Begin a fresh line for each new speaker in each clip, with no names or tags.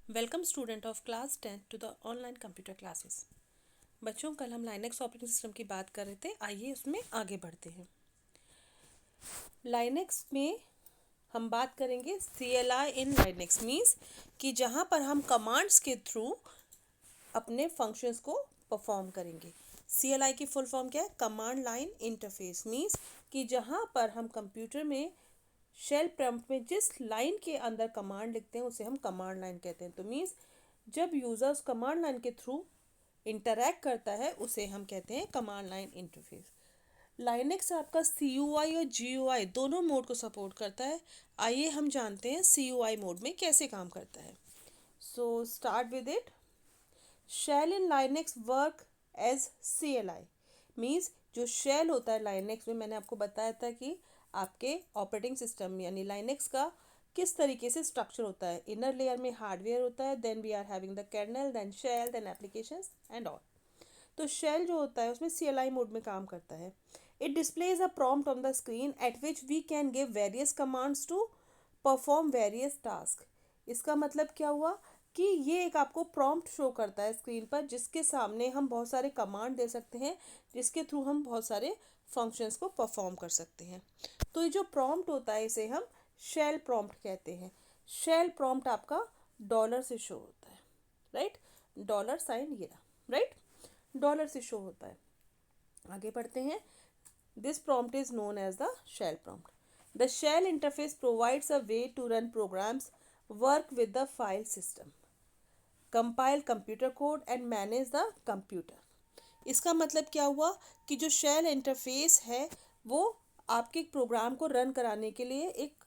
Welcome student of class 10 to the online computer classes. बच्चों, कल हम लाइनेक्स ऑपरेटिंग सिस्टम की बात कर रहे थे। आइए उसमें आगे बढ़ते हैं। लाइनेक्स में हम बात करेंगे CLI इन लाइनेक्स मीन्स कि जहाँ पर हम कमांड्स के थ्रू अपने फंक्शंस को परफॉर्म करेंगे। CLI की फुल फॉर्म क्या है? Command line interface. मीन्स कि जहाँ पर हम कंप्यूटर में शेल प्रॉम्प्ट में जिस लाइन के अंदर कमांड लिखते हैं उसे हम कमांड लाइन कहते हैं। तो मीन्स जब यूज़र उस कमांड लाइन के थ्रू इंटरैक्ट करता है उसे हम कहते हैं कमांड लाइन इंटरफेस। लाइनेक्स आपका CUI और GUI दोनों मोड को सपोर्ट करता है। आइए हम जानते हैं CUI मोड में कैसे काम करता है। So start with it. Shell in Linux work as CLI means जो शेल होता है लाइनेक्स में, मैंने आपको बताया था कि आपके ऑपरेटिंग सिस्टम यानी लाइनेक्स का किस तरीके से स्ट्रक्चर होता है। इनर लेयर में हार्डवेयर होता है, then we are having the kernel, then shell, then applications and all. तो शेल जो होता है उसमें CLI मोड में काम करता है। It displays a prompt on the screen at which we can give various commands to perform various task. इसका मतलब क्या हुआ कि ये एक आपको प्रॉम्प्ट शो करता है स्क्रीन पर, जिसके सामने हम बहुत सारे कमांड दे सकते हैं, जिसके थ्रू हम बहुत सारे फंक्शंस को परफॉर्म कर सकते हैं। तो ये जो प्रॉम्प्ट होता है इसे हम शेल प्रॉम्प्ट कहते हैं। शेल प्रॉम्प्ट आपका डॉलर से शो होता है, राइट? डॉलर साइन ये रहा, राइट? डॉलर से शो होता है। आगे बढ़ते हैं। This prompt is known as the shell prompt. The shell interface provides a way to run programs, work with the file system, compile computer code and manage the computer. इसका मतलब क्या हुआ कि जो शेल इंटरफेस है वो आपके programme को रन कराने के लिए एक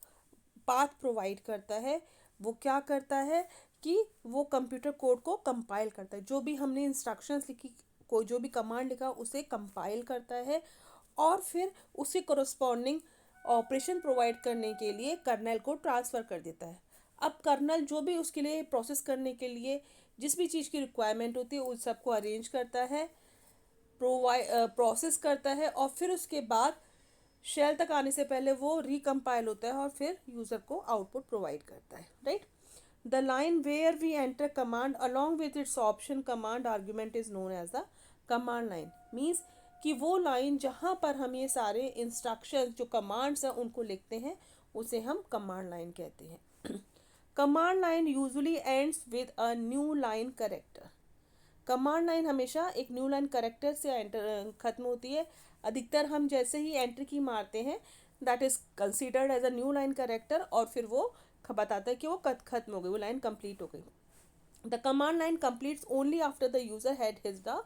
पाथ प्रोवाइड करता है। वो क्या करता है कि वो कंप्यूटर कोड को कंपाइल करता है। जो भी हमने इंस्ट्रक्शंस लिखी, कोई जो भी कमांड लिखा उसे कंपाइल करता है और फिर उसे कोरस्पॉन्डिंग ऑपरेशन प्रोवाइड करने के लिए कर्नेल को ट्रांसफ़र कर देता है। अब कर्नल जो भी उसके लिए प्रोसेस करने के लिए जिस भी चीज़ की रिक्वायरमेंट होती है उस सबको अरेंज करता है, प्रोसेस करता है और फिर उसके बाद शेल तक आने से पहले वो रिकम्पाइल होता है और फिर यूज़र को आउटपुट प्रोवाइड करता है, right? The line where we enter command along with its option command argument is known as the command line. Means कि वो लाइन जहाँ पर हम ये सारे इंस्ट्रक्शन जो कमांड्स हैं उनको लिखते हैं उसे हम कमांड लाइन कहते हैं। Command line usually ends with a new line character. Command line हमेशा एक न्यू लाइन करेक्टर से एंटर खत्म होती है। अधिकतर हम जैसे ही एंटर की मारते हैं that is considered as a new line character और फिर वो बताता है कि वो खत्म हो गई, वो लाइन कंप्लीट हो गई। The command line completes only after the user had hit the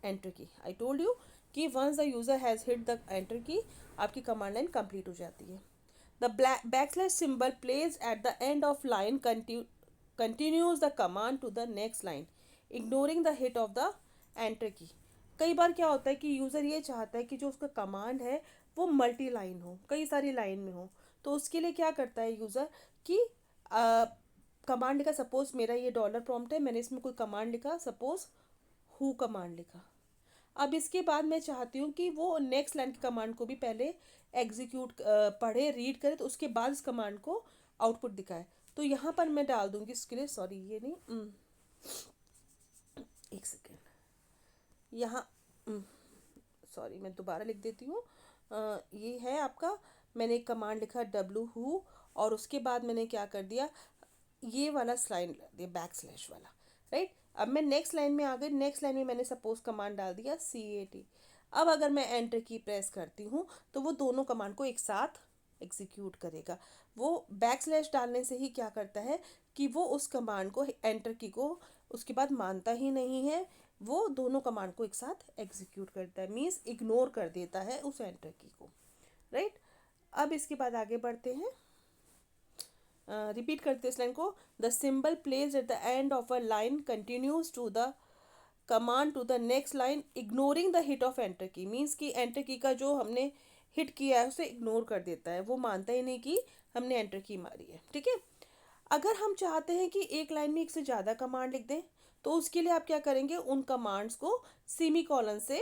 enter key. I told you कि once the user has hit the enter key आपकी कमांड लाइन कंप्लीट हो जाती है। The backslash symbol place at the end of line continues the command to the next line ignoring the hit of the enter की। कई बार क्या होता है कि यूज़र ये चाहता है कि जो उसका कमांड है वो मल्टी लाइन हो, कई सारी लाइन में हो। तो उसके लिए क्या करता है यूज़र कि कमांड लिखा, सपोज मेरा ये डॉलर प्रॉम्प्ट है, मैंने इसमें कोई कमांड लिखा, सपोज हु कमांड लिखा। अब इसके बाद मैं चाहती हूँ कि वो नेक्स्ट लाइन की कमांड को भी पहले एग्जीक्यूट पढ़े, रीड करे, तो उसके बाद इस कमांड को आउटपुट दिखाए। तो यहाँ पर मैं डाल दूंगी इसके लिए, सॉरी ये नहीं, एक सेकेंड, यहाँ सॉरी मैं दोबारा लिख देती हूँ। ये है आपका, मैंने एक कमांड लिखा डब्लू हु और उसके बाद मैंने क्या कर दिया, ये वाला स्लाइन दिया बैक स्लैश वाला, राइट? अब मैं नेक्स्ट लाइन में आ गई। नेक्स्ट लाइन में मैंने सपोज कमांड डाल दिया CAT। अब अगर मैं एंटर की प्रेस करती हूँ तो वो दोनों कमांड को एक साथ एग्जीक्यूट करेगा। वो बैक स्लैश डालने से ही क्या करता है कि वो उस कमांड को, एंटर की को उसके बाद मानता ही नहीं है, वो दोनों कमांड को एक साथ एग्जीक्यूट करता है, मीन्स इग्नोर कर देता है उस एंटर की को, राइट? अब इसके बाद आगे बढ़ते हैं। रिपीट करते हैं इस लाइन को। The symbol place at the end of a line continues to the command to the next line ignoring the hit of enter key. Means कि एंटर की का जो हमने हिट किया है उसे इग्नोर कर देता है, वो मानता ही नहीं कि हमने एंटर की मारी है, ठीक है? अगर हम चाहते हैं कि एक लाइन में एक से ज़्यादा कमांड लिख दें तो उसके लिए आप क्या करेंगे, उन कमांड्स को सेमी कॉलन से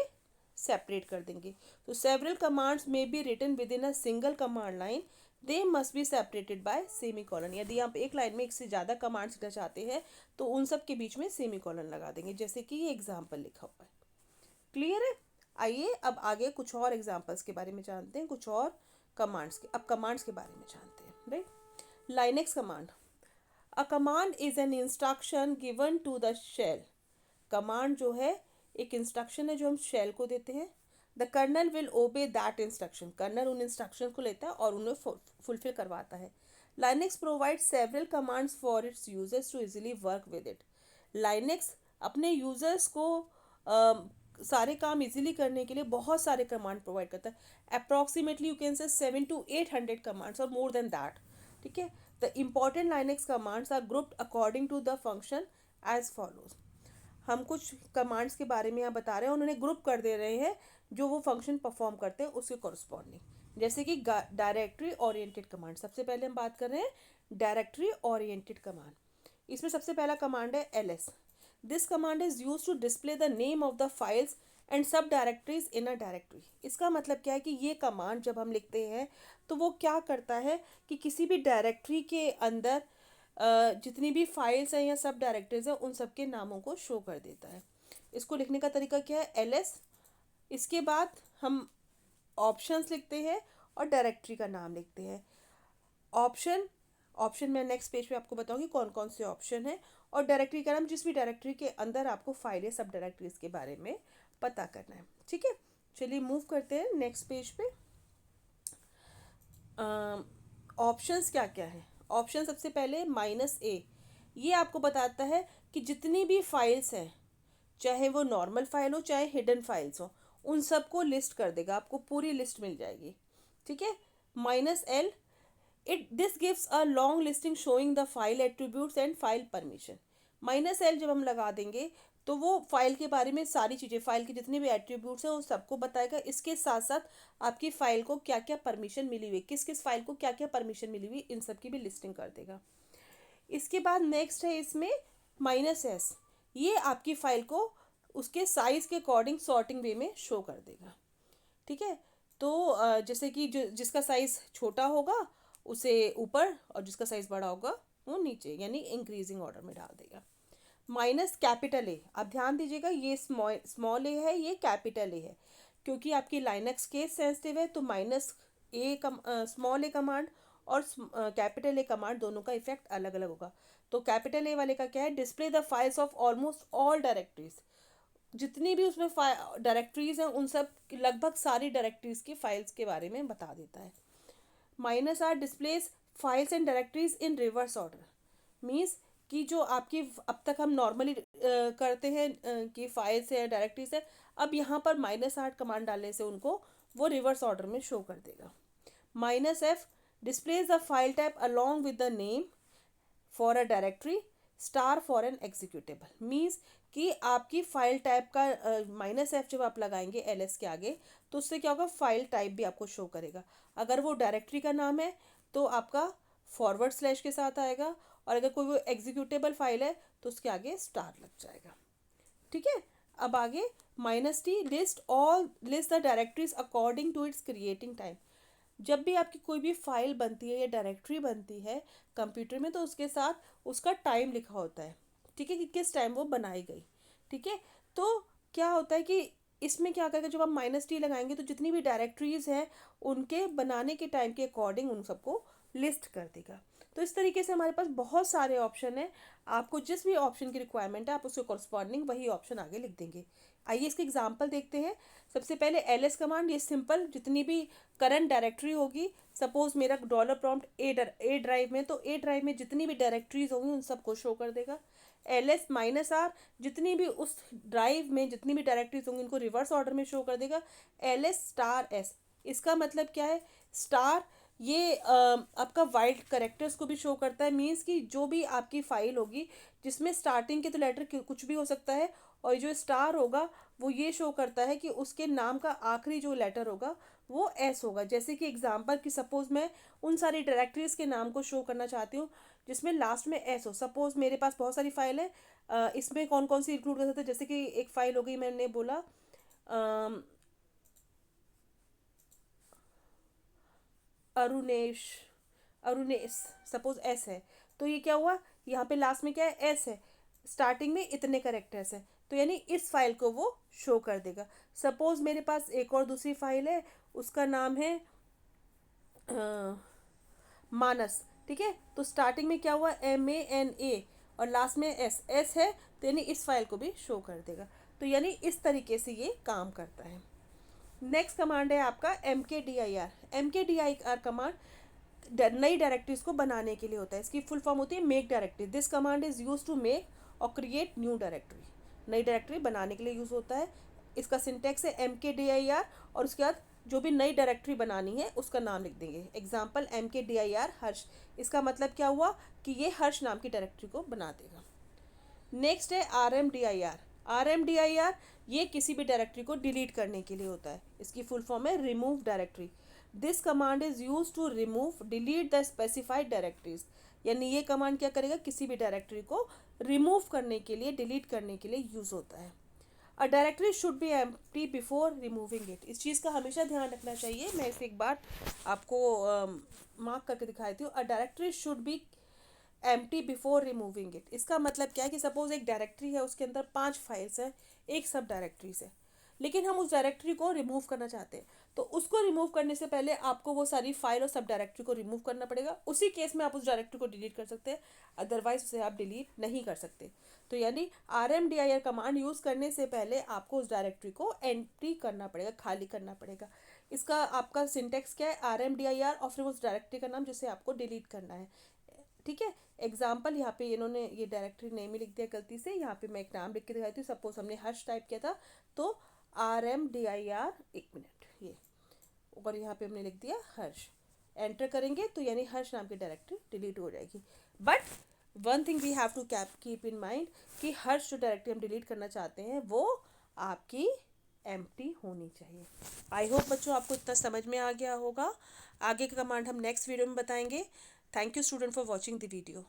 सेपरेट कर देंगे। तो सेवरल कमांड्स में be written within a single command line they must be separated by semicolon. यदि आप एक लाइन में एक से ज़्यादा कमांड्स लिखना चाहते हैं तो उन सब के बीच में सेमी कॉलन लगा देंगे, जैसे कि ये एग्जाम्पल लिखा हुआ है। क्लियर है? आइए अब आगे कुछ और एग्जाम्पल्स के बारे में जानते हैं, कुछ और कमांड्स के। अब कमांड्स के बारे में जानते हैं, right. Linux command. A command is an instruction given to the shell. Command जो है एक इंस्ट्रक्शन है जो हम शेल को देते हैं। The kernel will obey that instruction. Kernel उन इंस्ट्रक्शन को लेता है और उन्हें फुलफिल करवाता है। Linux provide several commands for its users to easily work with it. Linux अपने यूजर्स को सारे काम इजीली करने के लिए बहुत सारे कमांड प्रोवाइड करता है। Approximately you can say 700 to 800 commands और मोर देन दैट। ठीक है। The important Linux commands are grouped according to the function as follows. हम कुछ कमांड्स के बारे में यहाँ बता रहे हैं, उन्होंने ग्रुप कर दे रहे हैं जो वो फंक्शन परफॉर्म करते हैं उसके कॉरस्पॉन्डिंग। जैसे कि डायरेक्टरी ओरिएंटेड कमांड। सबसे पहले हम बात कर रहे हैं डायरेक्टरी ओरिएंटेड कमांड। इसमें सबसे पहला कमांड है ls। This command is use to display the name of the files and subdirectories in a directory. इसका मतलब क्या है कि ये कमांड जब हम लिखते हैं तो वो क्या करता है कि किसी भी डायरेक्टरी के अंदर जितनी भी फाइल्स हैं या सब डायरेक्टरीज हैं उन सब के नामों को शो कर देता है। इसको लिखने का तरीका क्या है, ls। इसके बाद हम ऑप्शंस लिखते हैं और डायरेक्टरी का नाम लिखते हैं। ऑप्शन मैं नेक्स्ट पेज पे आपको बताऊंगी कौन कौन से ऑप्शन है, और डायरेक्टरी का नाम जिस भी डायरेक्टरी के अंदर आपको फाइल या सब डायरेक्टरीज के बारे में पता करना है। ठीक है, चलिए मूव करते हैं नेक्स्ट पेज पे। ऑप्शंस क्या क्या है। ऑप्शन सबसे पहले -a। ये आपको बताता है कि जितनी भी फाइल्स हैं, चाहे वो नॉर्मल फाइल हो चाहे हिडन फाइल्स हो, उन सबको लिस्ट कर देगा, आपको पूरी लिस्ट मिल जाएगी। ठीक है। -l, this gives a long listing showing the file attributes and file permission. -l जब हम लगा देंगे तो वो फाइल के बारे में सारी चीज़ें, फाइल के जितने भी एट्रीब्यूट्स हैं वो सबको बताएगा। इसके साथ साथ आपकी फ़ाइल को क्या क्या परमिशन मिली हुई, किस किस फाइल को क्या क्या परमिशन मिली हुई, इन सब की भी लिस्टिंग कर देगा। इसके बाद नेक्स्ट है इसमें -s। ये आपकी फ़ाइल को उसके साइज़ के अकॉर्डिंग सॉर्टिंग वे में शो कर देगा। ठीक है। तो जैसे कि जिसका साइज़ छोटा होगा उसे ऊपर और जिसका साइज़ बड़ा होगा वो नीचे, यानी इंक्रीजिंग ऑर्डर में डाल देगा। -A। आप ध्यान दीजिएगा, ये स्मॉल ए है, ये कैपिटल ए है, क्योंकि आपकी लाइनक्स केस सेंसिटिव है। तो स्मॉल ए कमांड और कैपिटल ए कमांड दोनों का इफेक्ट अलग अलग होगा। तो कैपिटल ए वाले का क्या है, display the files of almost all directories. जितनी भी उसमें डायरेक्टरीज हैं उन सब लगभग सारी डायरेक्टरीज की फाइल्स के बारे में बता देता है। -R displace files and directories in reverse order. Means कि जो आपकी अब तक हम नॉर्मली करते हैं कि फाइल्स है डायरेक्टरीज है, अब यहाँ पर -R कमांड डालने से उनको वो रिवर्स ऑर्डर में शो कर देगा। -F displace the file type along with the name for a directory star for an executable. Means कि आपकी फाइल टाइप का -F जब आप लगाएंगे ls के आगे तो उससे क्या होगा, फाइल टाइप भी आपको शो करेगा। अगर वो डायरेक्टरी का नाम है तो आपका // के साथ आएगा, और अगर कोई वो एग्जीक्यूटेबल फाइल है तो उसके आगे स्टार लग जाएगा। ठीक है। अब आगे -T list the directories according to its creating time. जब भी आपकी कोई भी फाइल बनती है या डायरेक्टरी बनती है कंप्यूटर में तो उसके साथ उसका टाइम लिखा होता है। ठीक है, कि किस टाइम वो बनाई गई। ठीक है। तो क्या होता है कि इसमें क्या करेगा, जब हम -T लगाएंगे तो जितनी भी डायरेक्टरीज हैं उनके बनाने के टाइम के अकॉर्डिंग उन सबको लिस्ट कर देगा। तो इस तरीके से हमारे पास बहुत सारे ऑप्शन हैं। आपको जिस भी ऑप्शन की रिक्वायरमेंट है आप उसके कॉरस्पॉन्डिंग वही ऑप्शन आगे लिख देंगे। आइए इसके एग्जांपल देखते हैं। सबसे पहले ls कमांड। ये सिंपल, जितनी भी करंट डायरेक्टरी होगी, सपोज मेरा $प्रॉम्प्ट ए ड्राइव में, तो ए ड्राइव में जितनी भी डायरेक्टरीज होंगी उन सबको शो कर देगा। ls -R जितनी भी उस ड्राइव में जितनी भी डायरेक्टरीज होंगी उनको रिवर्स ऑर्डर में शो कर देगा। ls*s, इसका मतलब क्या है, स्टार ये आपका वाइल्ड करेक्टर्स को भी शो करता है। मीन्स कि जो भी आपकी फाइल होगी जिसमें स्टार्टिंग के तो लेटर कुछ भी हो सकता है, और जो स्टार होगा वो ये शो करता है कि उसके नाम का आखिरी जो लेटर होगा वो s होगा। जैसे कि एग्जांपल कि सपोज मैं उन सारी डायरेक्टरीज के नाम को शो करना चाहती हूँ जिसमें लास्ट में s हो। सपोज मेरे पास बहुत सारी फाइल है, इसमें कौन कौन सी इंक्लूड कर सकते हैं, जैसे कि एक फाइल हो गई, मैंने बोला अरुणेश अरुण सपोज एस है, तो ये क्या हुआ, यहाँ पे लास्ट में क्या है, एस है, स्टार्टिंग में इतने करेक्टर्स हैं, तो यानी इस फाइल को वो शो कर देगा। सपोज मेरे पास एक और दूसरी फाइल है, उसका नाम है मानस, ठीक है, तो स्टार्टिंग में क्या हुआ, MANA, और लास्ट में एस, एस है, तो यानी इस फाइल को भी शो कर देगा। तो यानी इस तरीके से ये काम करता है। नेक्स्ट कमांड है आपका MKDIR। MKDIR कमांड नई डायरेक्टरीज को बनाने के लिए होता है। इसकी फुल फॉर्म होती है make directory. This command is use to make और क्रिएट न्यू डायरेक्टरी। नई डायरेक्टरी बनाने के लिए यूज होता है। इसका सिंटेक्स है MKDIR, और उसके बाद जो भी नई डायरेक्टरी बनानी है उसका नाम लिख देंगे। एग्जाम्पल MKDIR हर्ष, इसका मतलब क्या हुआ कि ये हर्ष नाम की डायरेक्टरी को बना देगा। नेक्स्ट है RMDIR। RMDIR ये किसी भी डायरेक्टरी को डिलीट करने के लिए होता है। इसकी फुल फॉर्म है remove directory. This command is use to remove delete the specified directories. यानी ये कमांड क्या करेगा, किसी भी डायरेक्टरी को रिमूव करने के लिए, डिलीट करने के लिए यूज होता है। A directory should be empty before removing it. इस चीज़ का हमेशा ध्यान रखना चाहिए। मैं इसे एक बार आपको मार्क करके दिखा देती हूँ। A directory should be empty before removing it. इसका मतलब क्या है कि सपोज एक डायरेक्टरी है, उसके अंदर 5 फाइल्स हैं, एक सब डायरेक्टरीज है, लेकिन हम उस डायरेक्टरी को रिमूव करना चाहते हैं, तो उसको रिमूव करने से पहले आपको वो सारी फाइल और सब डायरेक्टरी को रिमूव करना पड़ेगा। उसी केस में आप उस डायरेक्टरी को डिलीट कर सकते हैं, अदरवाइज उसे आप डिलीट नहीं कर सकते। तो यानी RMDIR कमांड यूज़ करने से पहले आपको उस डायरेक्टरी को एंट्री करना पड़ेगा, खाली करना पड़ेगा। इसका आपका सिंटेक्स क्या है, RMDIR और फिर उस डायरेक्टरी का नाम जिसे आपको डिलीट करना है, ठीक है। एग्जाम्पल यहाँ पे इन्होंने ये डायरेक्टरी नेम ही लिख दिया गलती से, यहाँ पे मैं एक नाम लिख के दिखाती हूँ। सपोज हमने हर्ष टाइप किया था, तो RMDIR, एक मिनट, ये, और यहाँ पे हमने लिख दिया हर्ष, एंटर करेंगे तो यानी हर्ष नाम की डायरेक्टरी डिलीट हो जाएगी। But one thing we have to keep in mind कि हर्ष जो डायरेक्टरी हम डिलीट करना चाहते हैं वो आपकी एम्प्टी होनी चाहिए। आई होप बच्चों आपको इतना समझ में आ गया होगा। आगे का कमांड हम नेक्स्ट वीडियो में बताएंगे। Thank you student for watching the video.